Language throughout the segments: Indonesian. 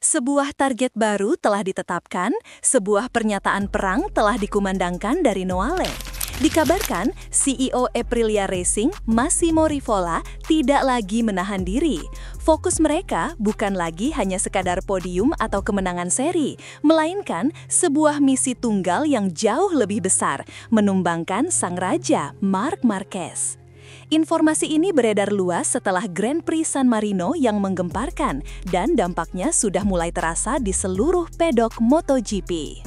Sebuah target baru telah ditetapkan, sebuah pernyataan perang telah dikumandangkan dari Noale. Dikabarkan, CEO Aprilia Racing, Massimo Rivola, tidak lagi menahan diri. Fokus mereka bukan lagi hanya sekadar podium atau kemenangan seri, melainkan sebuah misi tunggal yang jauh lebih besar, menumbangkan sang raja, Marc Marquez. Informasi ini beredar luas setelah Grand Prix San Marino yang menggemparkan dan dampaknya sudah mulai terasa di seluruh pedok MotoGP.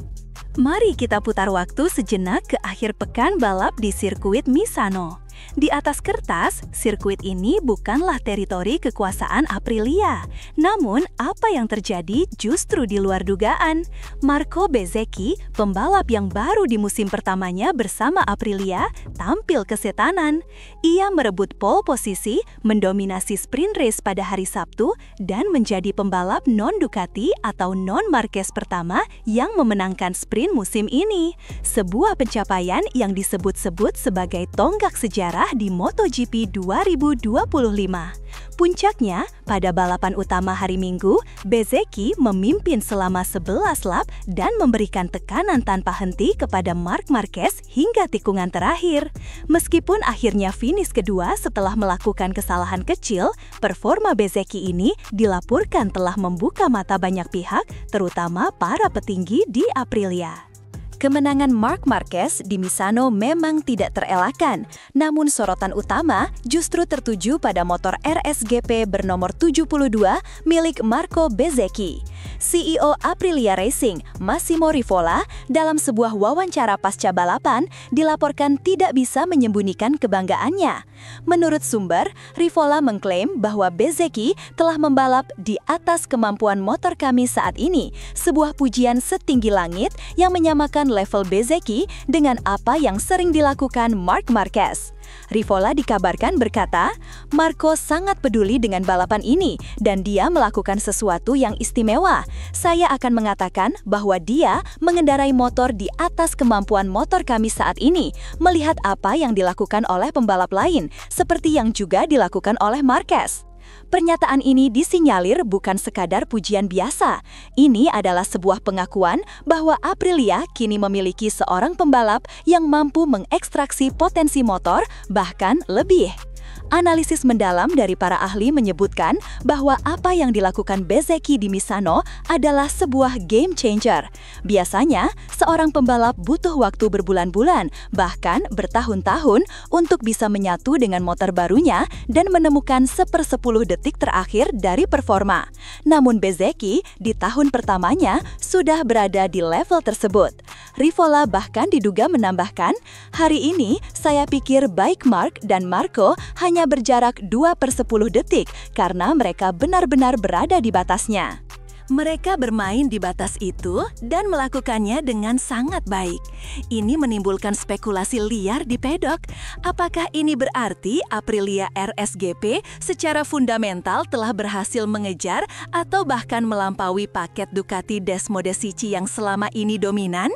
Mari kita putar waktu sejenak ke akhir pekan balap di sirkuit Misano. Di atas kertas, sirkuit ini bukanlah teritori kekuasaan Aprilia. Namun, apa yang terjadi justru di luar dugaan. Marco Bezzecchi, pembalap yang baru di musim pertamanya bersama Aprilia, tampil kesetanan. Ia merebut pole posisi, mendominasi sprint race pada hari Sabtu, dan menjadi pembalap non-Ducati atau non-Marquez pertama yang memenangkan sprint musim ini. Sebuah pencapaian yang disebut-sebut sebagai tonggak sejarah di MotoGP 2025. Puncaknya, pada balapan utama hari Minggu, Bezzecchi memimpin selama 11 lap dan memberikan tekanan tanpa henti kepada Marc Marquez hingga tikungan terakhir. Meskipun akhirnya finish kedua setelah melakukan kesalahan kecil, performa Bezzecchi ini dilaporkan telah membuka mata banyak pihak, terutama para petinggi di Aprilia. Kemenangan Marc Marquez di Misano memang tidak terelakkan, namun sorotan utama justru tertuju pada motor RSGP bernomor 72 milik Marco Bezzecchi. CEO Aprilia Racing, Massimo Rivola, dalam sebuah wawancara pasca balapan dilaporkan tidak bisa menyembunyikan kebanggaannya. Menurut sumber, Rivola mengklaim bahwa Bezzecchi telah membalap di atas kemampuan motor kami saat ini, sebuah pujian setinggi langit yang menyamakan level Bezzecchi dengan apa yang sering dilakukan Marc Marquez. Rivola dikabarkan berkata, Marco sangat peduli dengan balapan ini dan dia melakukan sesuatu yang istimewa. Saya akan mengatakan bahwa dia mengendarai motor di atas kemampuan motor kami saat ini, melihat apa yang dilakukan oleh pembalap lain, seperti yang juga dilakukan oleh Marquez. Pernyataan ini disinyalir bukan sekadar pujian biasa. Ini adalah sebuah pengakuan bahwa Aprilia kini memiliki seorang pembalap yang mampu mengekstraksi potensi motor, bahkan lebih. Analisis mendalam dari para ahli menyebutkan bahwa apa yang dilakukan Bezzecchi di Misano adalah sebuah game changer. Biasanya, seorang pembalap butuh waktu berbulan-bulan, bahkan bertahun-tahun untuk bisa menyatu dengan motor barunya dan menemukan 1/10 detik terakhir dari performa. Namun Bezzecchi di tahun pertamanya sudah berada di level tersebut. Rivola bahkan diduga menambahkan, hari ini saya pikir baik Marc dan Marco hanya berjarak 2/10 detik karena mereka benar-benar berada di batasnya. Mereka bermain di batas itu dan melakukannya dengan sangat baik. Ini menimbulkan spekulasi liar di pedok. Apakah ini berarti Aprilia RSGP secara fundamental telah berhasil mengejar atau bahkan melampaui paket Ducati Desmosedici yang selama ini dominan?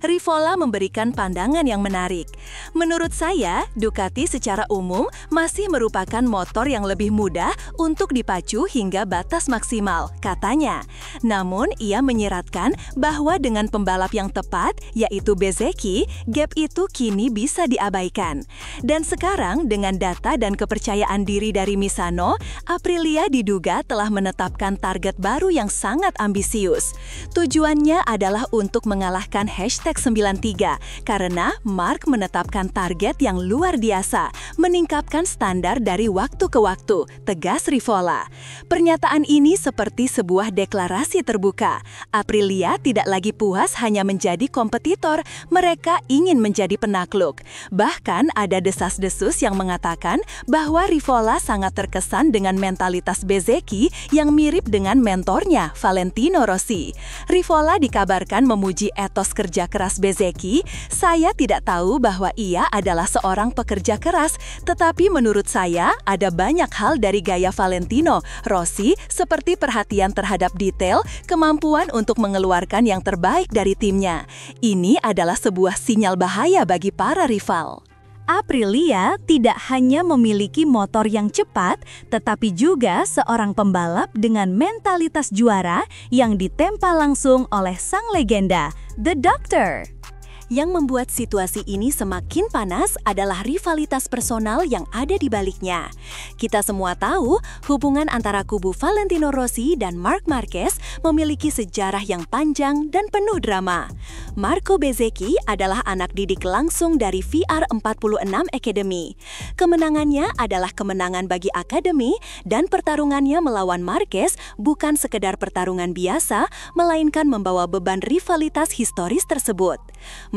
Rivola memberikan pandangan yang menarik. Menurut saya, Ducati secara umum masih merupakan motor yang lebih mudah untuk dipacu hingga batas maksimal, katanya. Namun, ia menyiratkan bahwa dengan pembalap yang tepat, yaitu Bezzecchi, gap itu kini bisa diabaikan. Dan sekarang, dengan data dan kepercayaan diri dari Misano, Aprilia diduga telah menetapkan target baru yang sangat ambisius. Tujuannya adalah untuk mengalahkan #93 karena Marc menetapkan target yang luar biasa, meningkatkan standar dari waktu ke waktu, tegas Rivola. Pernyataan ini seperti sebuah deklarasi terbuka. Aprilia tidak lagi puas hanya menjadi kompetitor, mereka ingin menjadi penakluk. Bahkan ada desas-desus yang mengatakan bahwa Rivola sangat terkesan dengan mentalitas Bezzecchi yang mirip dengan mentornya, Valentino Rossi. Rivola dikabarkan memuji etos kerja keras Bezzecchi. Saya tidak tahu bahwa ia adalah seorang pekerja keras, tetapi menurut saya ada banyak hal dari gaya Valentino Rossi seperti perhatian terhadap detail, kemampuan untuk mengeluarkan yang terbaik dari timnya. Ini adalah sebuah sinyal bahaya bagi para rival. Aprilia tidak hanya memiliki motor yang cepat, tetapi juga seorang pembalap dengan mentalitas juara yang ditempa langsung oleh sang legenda, The Doctor. Yang membuat situasi ini semakin panas adalah rivalitas personal yang ada di baliknya. Kita semua tahu hubungan antara kubu Valentino Rossi dan Marc Marquez memiliki sejarah yang panjang dan penuh drama. Marco Bezzecchi adalah anak didik langsung dari VR46 Academy. Kemenangannya adalah kemenangan bagi Akademi dan pertarungannya melawan Marquez bukan sekedar pertarungan biasa, melainkan membawa beban rivalitas historis tersebut.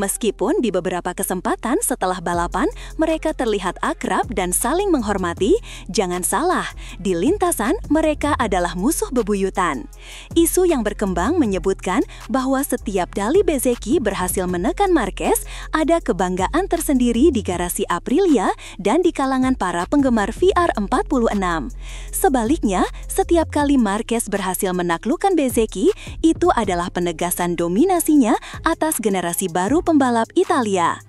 Meskipun di beberapa kesempatan setelah balapan, mereka terlihat akrab dan saling menghormati, jangan salah, di lintasan mereka adalah musuh bebuyutan. Isu yang berkembang menyebutkan bahwa setiap kali Bezzecchi berhasil menekan Marquez, ada kebanggaan tersendiri di garasi Aprilia dan di kalangan para penggemar VR46. Sebaliknya, setiap kali Marquez berhasil menaklukkan Bezzecchi, itu adalah penegasan dominasinya atas generasi baru pembalap Italia.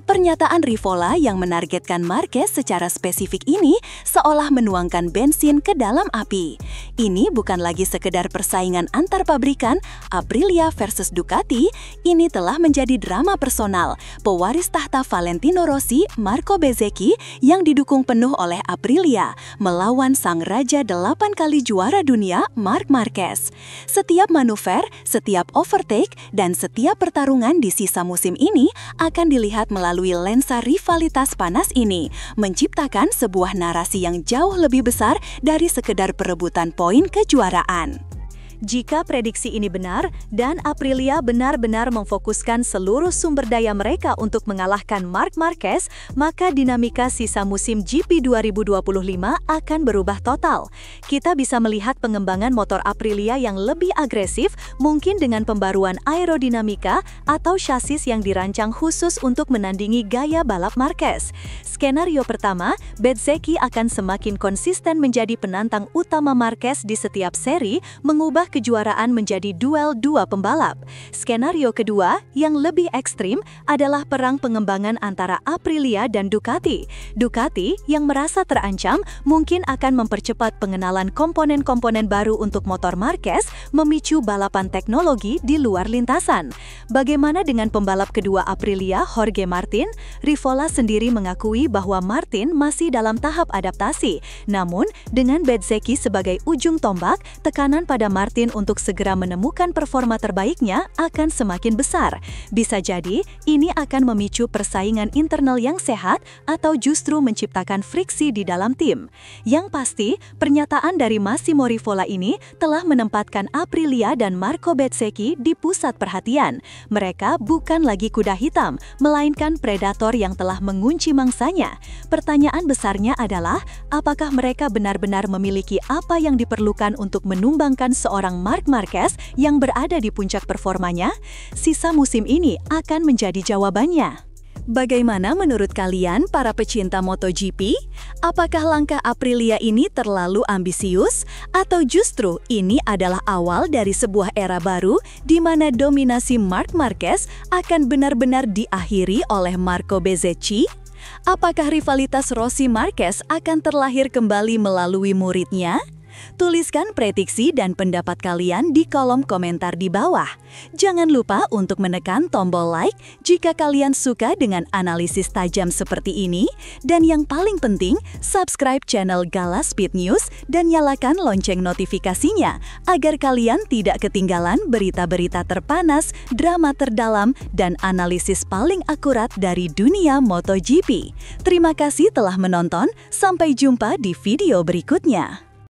Pernyataan Rivola yang menargetkan Marquez secara spesifik ini seolah menuangkan bensin ke dalam api. Ini bukan lagi sekedar persaingan antar pabrikan, Aprilia versus Ducati, ini telah menjadi drama personal pewaris tahta Valentino Rossi, Marco Bezzecchi yang didukung penuh oleh Aprilia melawan sang raja 8 kali juara dunia, Marc Marquez. Setiap manuver, setiap overtake, dan setiap pertarungan di sisa musim ini akan dilihat melalui lensa rivalitas panas ini, menciptakan sebuah narasi yang jauh lebih besar dari sekedar perebutan poin kejuaraan. Jika prediksi ini benar, dan Aprilia benar-benar memfokuskan seluruh sumber daya mereka untuk mengalahkan Marc Marquez, maka dinamika sisa musim GP 2025 akan berubah total. Kita bisa melihat pengembangan motor Aprilia yang lebih agresif, mungkin dengan pembaruan aerodinamika atau chassis yang dirancang khusus untuk menandingi gaya balap Marquez. Skenario pertama, Bezzecchi akan semakin konsisten menjadi penantang utama Marquez di setiap seri, mengubah kejuaraan menjadi duel dua pembalap. Skenario kedua, yang lebih ekstrim, adalah perang pengembangan antara Aprilia dan Ducati. Ducati, yang merasa terancam, mungkin akan mempercepat pengenalan komponen-komponen baru untuk motor Marquez, memicu balapan teknologi di luar lintasan. Bagaimana dengan pembalap kedua Aprilia, Jorge Martin? Rivola sendiri mengakui bahwa Martin masih dalam tahap adaptasi. Namun, dengan Bezzecchi sebagai ujung tombak, tekanan pada Martin untuk segera menemukan performa terbaiknya akan semakin besar. Bisa jadi, ini akan memicu persaingan internal yang sehat atau justru menciptakan friksi di dalam tim. Yang pasti, pernyataan dari Massimo Rivola ini telah menempatkan Aprilia dan Marco Bezzecchi di pusat perhatian. Mereka bukan lagi kuda hitam, melainkan predator yang telah mengunci mangsanya. Pertanyaan besarnya adalah, apakah mereka benar-benar memiliki apa yang diperlukan untuk menumbangkan seorang Marc Marquez yang berada di puncak performanya? Sisa musim ini akan menjadi jawabannya. Bagaimana menurut kalian para pecinta MotoGP? Apakah langkah Aprilia ini terlalu ambisius? Atau justru ini adalah awal dari sebuah era baru di mana dominasi Marc Marquez akan benar-benar diakhiri oleh Marco Bezzecchi? Apakah rivalitas Rossi Marquez akan terlahir kembali melalui muridnya? Tuliskan prediksi dan pendapat kalian di kolom komentar di bawah. Jangan lupa untuk menekan tombol like jika kalian suka dengan analisis tajam seperti ini. Dan yang paling penting, subscribe channel Gala Speed News dan nyalakan lonceng notifikasinya agar kalian tidak ketinggalan berita-berita terpanas, drama terdalam, dan analisis paling akurat dari dunia MotoGP. Terima kasih telah menonton, sampai jumpa di video berikutnya.